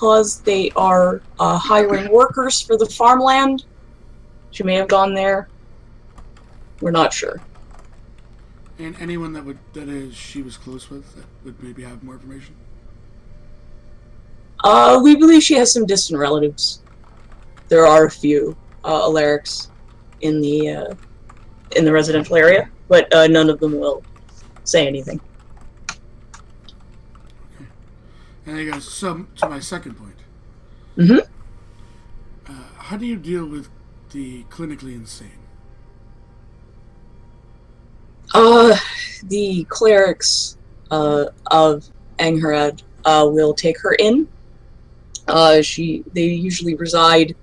because they are hiring workers for the farmland. She may have gone there. We're not sure. And anyone she was close with that would maybe have more information? We believe she has some distant relatives. There are a few Alarics in the residential area, but none of them will say anything. Okay. And I guess to my second point. Mm-hmm. How do you deal with the clinically insane? The clerics of Angharad will take her in. They usually reside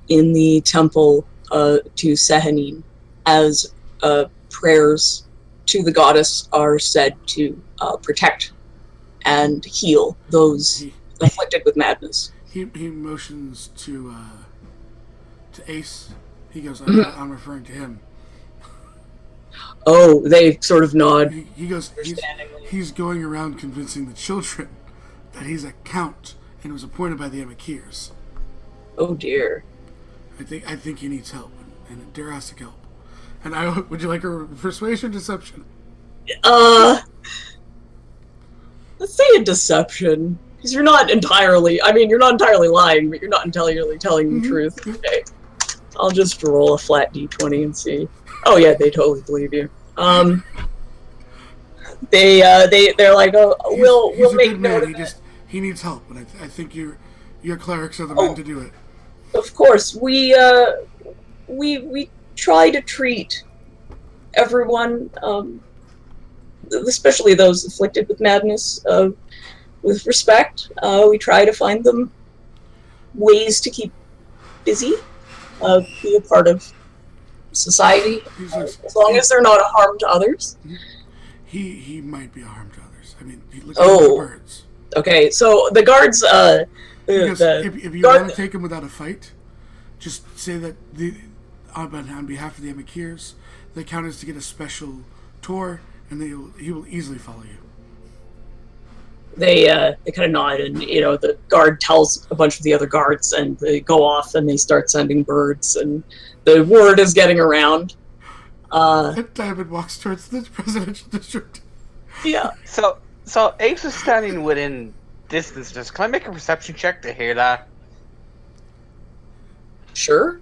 in the temple to Sehanin, as prayers to the goddess are said to protect and heal those afflicted with madness. He motions to Ace. He goes, I'm referring to him. Oh, they sort of nod. He goes, he's going around convincing the children that he's a count and was appointed by the Emikirs. Oh dear. I think he needs help, and Dare has to help. And would you like a persuasion or deception? Let's say a deception. Because you're not entirely lying, but you're not entirely telling the truth. Okay. I'll just roll a flat d20 and see. Oh yeah, they totally believe you. They're like, oh, we'll make note of it. He needs help, and I think your clerics are the men to do it. Of course, we try to treat everyone, especially those afflicted with madness, with respect. We try to find them ways to keep busy, be a part of society, as long as they're not a harm to others. He might be a harm to others. I mean, look at the birds. Okay, so the guards. If you want to take him without a fight, just say that on behalf of the Emikirs, the count is to get a special tour, and he will easily follow you. They kind of nod, and the guard tells a bunch of the other guards, and they go off and they start sending birds, and the word is getting around. And Diamond walks towards the presidential district. Yeah. So Ace is standing within distance. Can I make a perception check to hear that? Sure.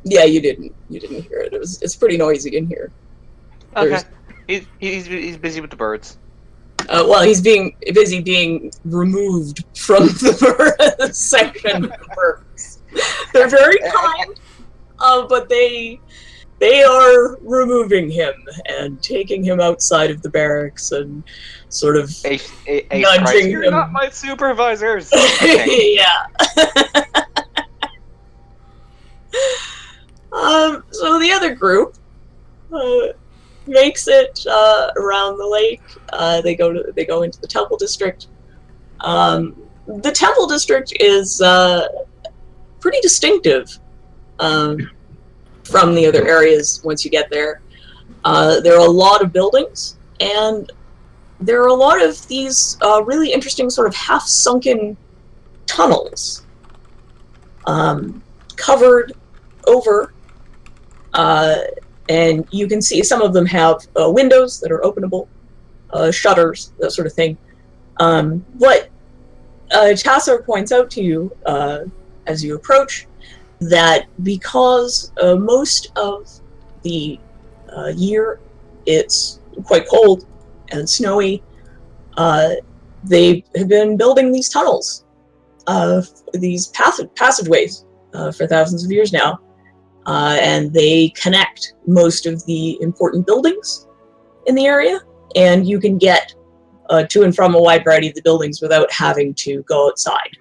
Yeah, you didn't hear it. It's pretty noisy in here. Okay. He's busy with the birds. Well, he's busy being removed from the section of birds. They're very kind, but they are removing him and taking him outside of the barracks and sort of nudging him. You're not my supervisors. Yeah. So the other group makes it around the lake. They go into the temple district. The temple district is pretty distinctive from the other areas once you get there. There are a lot of buildings, and there are a lot of these really interesting sort of half-sunken tunnels covered over, and you can see some of them have windows that are openable, shutters, that sort of thing. What Tasso points out to you as you approach, that because most of the year it's quite cold and snowy, they have been building these tunnels, these passageways for thousands of years now, and they connect most of the important buildings in the area, and you can get to and from a wide variety of the buildings without having to go outside.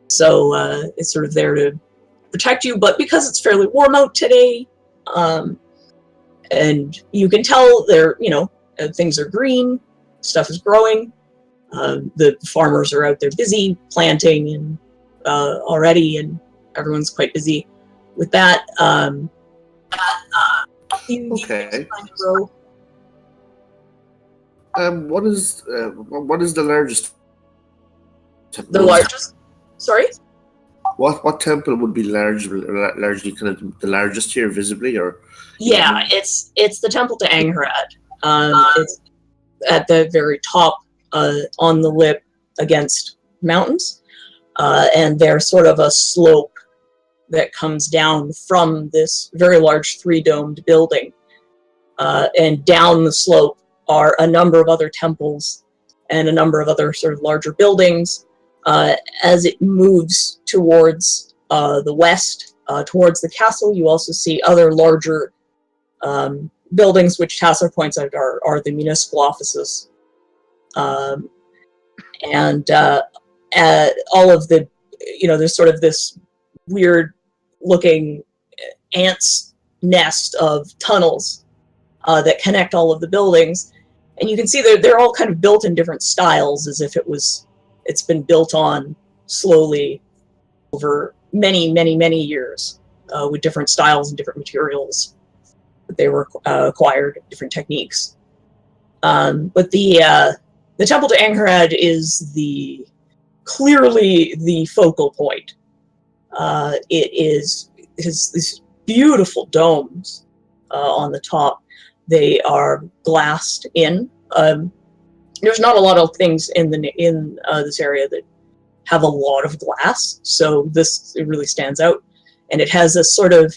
So it's sort of there to protect you, but because it's fairly warm out today, and you can tell things are green, stuff is growing, the farmers are out there busy planting and already, and everyone's quite busy with that. These Okay. things kind of grow. What is the largest temple? The largest. Sorry. What temple would be largely kind of the largest here visibly, or? Yeah, it's the temple to Angharad. It's at the very top, on the lip against mountains, and there's sort of a slope that comes down from this very large three-domed building, and down the slope are a number of other temples and a number of other sort of larger buildings. As it moves towards the west, towards the castle, you also see other larger buildings, which Tassar points out are the municipal offices. And all of the, there's sort of this weird looking ant's nest of tunnels that connect all of the buildings. And you can see they're all kind of built in different styles, as if it's been built on slowly over many, many, many years, with different styles and different materials that they were acquired, different techniques. But the temple to Angharad is clearly the focal point. It has these beautiful domes on the top. They are glassed in. There's not a lot of things in this area that have a lot of glass, so it really stands out. And it has a sort of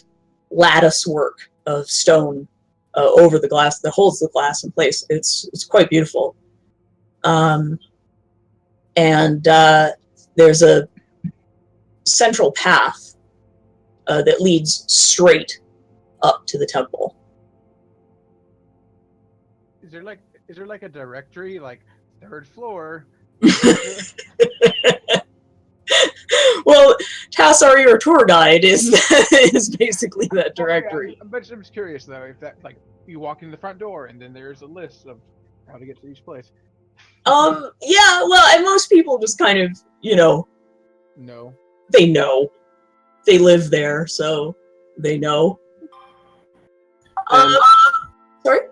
lattice work of stone over the glass that holds the glass in place. It's quite beautiful. And there's a central path that leads straight up to the temple. Is there like a directory, like third floor? Well, Tassar, your tour guide, is basically that directory. I'm just curious though, if that, like, you walk in the front door and then there's a list of how to get to each place. Yeah, well, and most people just kind of, No. they know. They live there, so they know. Sorry?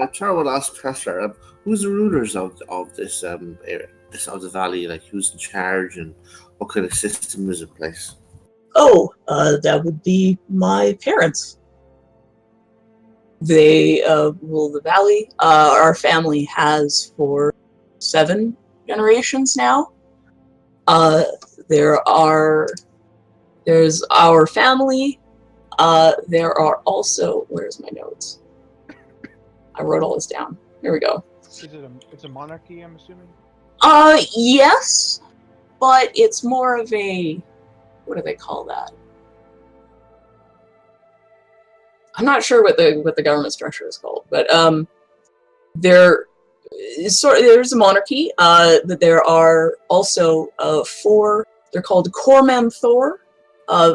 I'm trying to ask Kessler, who's the rulers of this area, of the valley? Like, who's in charge, and what kind of system is in place? Oh, that would be my parents. They rule the valley. Our family has for 7 generations now. There's our family. There are also, where's my notes? I wrote all this down. Here we go. It's a monarchy, I'm assuming? Yes, but it's more of a, what do they call that? I'm not sure what the government structure is called, but there's a monarchy. That there are also 4. They're called Corman Thor,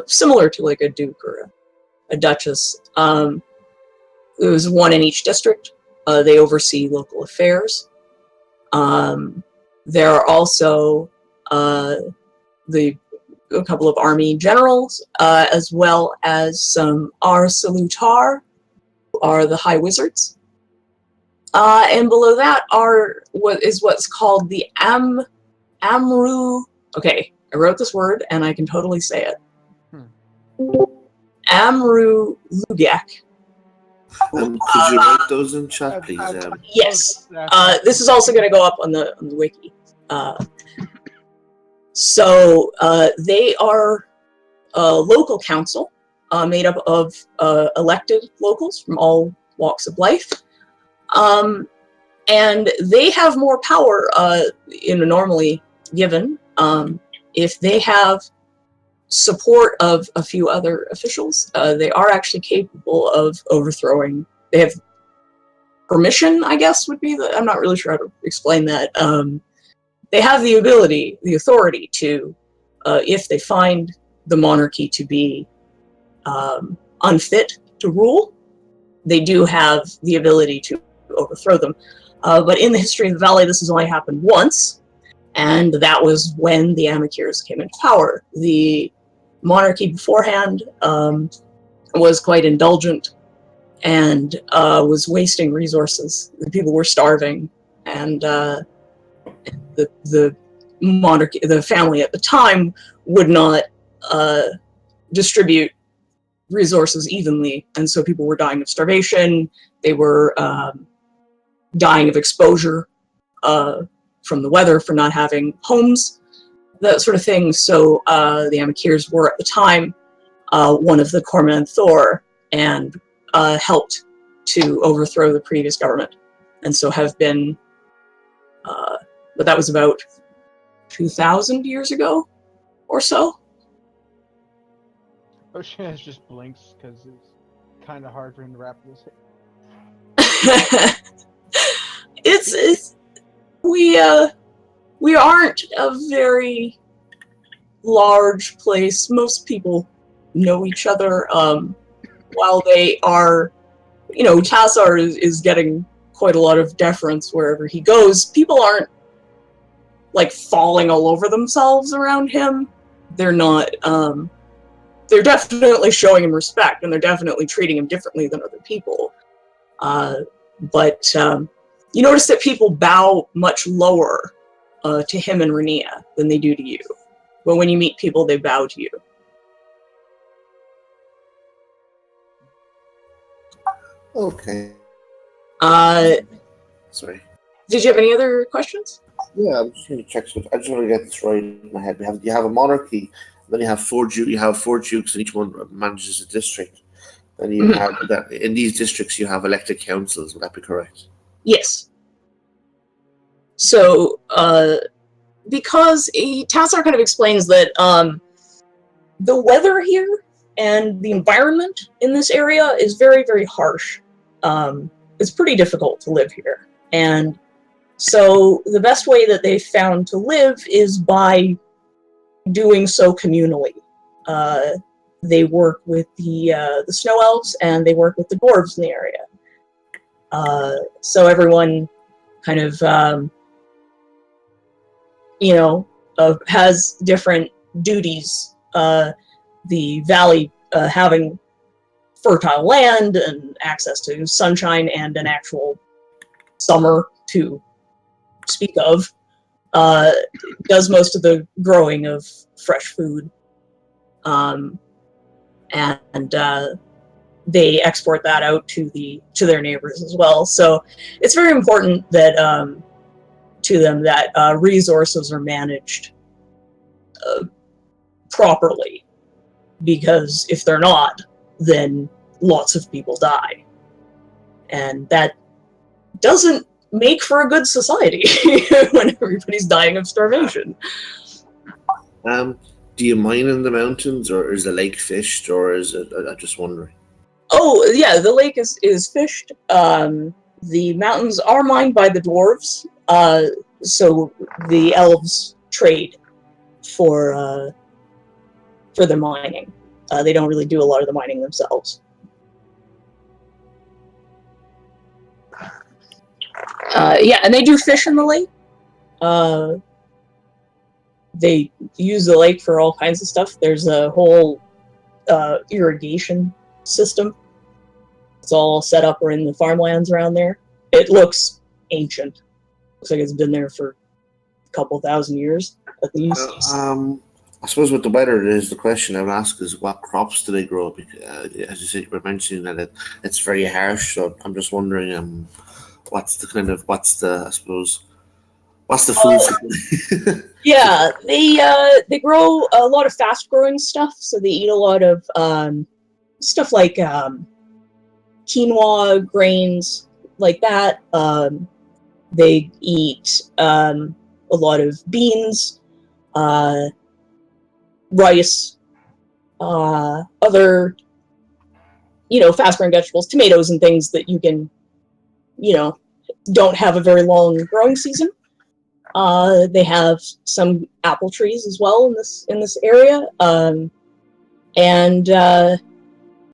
similar to like a duke or a duchess. There's 1 in each district. They oversee local affairs. There are also a couple of army generals, as well as some Ar-Salutar, who are the High Wizards. And below that are what's called the Amru. Okay, I wrote this word and I can totally say it. Amru Lugak. Could you write those in chat, please? Yes. This is also going to go up on the wiki. So they are a local council made up of elected locals from all walks of life. And they have more power normally given if they have support of a few other officials. They are actually capable of overthrowing. They have permission, I guess, would be I'm not really sure how to explain that. They have the ability, the authority to, if they find the monarchy to be unfit to rule, they do have the ability to overthrow them. But in the history of the Valley, this has only happened once, and that was when the Amakirs came into power. The monarchy beforehand was quite indulgent and was wasting resources. The people were starving, and the monarchy, the family at the time, would not distribute resources evenly, and so people were dying of starvation. They were dying of exposure from the weather, for not having homes, that sort of thing. So the Amikirs were at the time one of the Corman Thor, and helped to overthrow the previous government, and so have been. But that was about 2,000 years ago, or so. Oceanus just blinks because it's kind of hard for him to wrap this. We aren't a very large place. Most people know each other. While they are, Tassar is getting quite a lot of deference wherever he goes. People aren't like falling all over themselves around him. They're not. They're definitely showing him respect, and they're definitely treating him differently than other people. But you notice that people bow much lower to him and Renia than they do to you. But when you meet people, they bow to you. Okay. Sorry. Did you have any other questions? Yeah, I'm just going to check. I just want to get this right in my head. You have a monarchy, then you have four dukes, and each one manages a district. Then you have that in these districts you have elected councils. Would that be correct? Yes. So, because Tassar kind of explains that the weather here and the environment in this area is very, very harsh. It's pretty difficult to live here. And so the best way that they've found to live is by doing so communally. They work with the snow elves, and they work with the dwarves in the area. So everyone kind of, has different duties. The valley having fertile land and access to sunshine and an actual summer to speak of, does most of the growing of fresh food. And they export that out to their neighbors as well. So it's very important that to them that resources are managed properly, because if they're not, then lots of people die, and that doesn't make for a good society when everybody's dying of starvation. Do you mine in the mountains, or is the lake fished, or is it? I'm just wondering. Oh, yeah, the lake is fished. The mountains are mined by the dwarves, so the elves trade for their mining. They don't really do a lot of the mining themselves. Yeah, and they do fish in the lake. They use the lake for all kinds of stuff. There's a whole irrigation system. It's all set up in the farmlands around there. It looks ancient. Looks like it's been there for a couple thousand years, at least. I suppose with the weather, the question I would ask is what crops do they grow? Because, as you said, you were mentioning that it's very harsh. So I'm just wondering, what's the food? Yeah, they grow a lot of fast growing stuff. So they eat a lot of stuff like quinoa, grains like that. They eat a lot of beans, rice, other, fast growing vegetables, tomatoes and things that you can, don't have a very long growing season. They have some apple trees as well in this area. And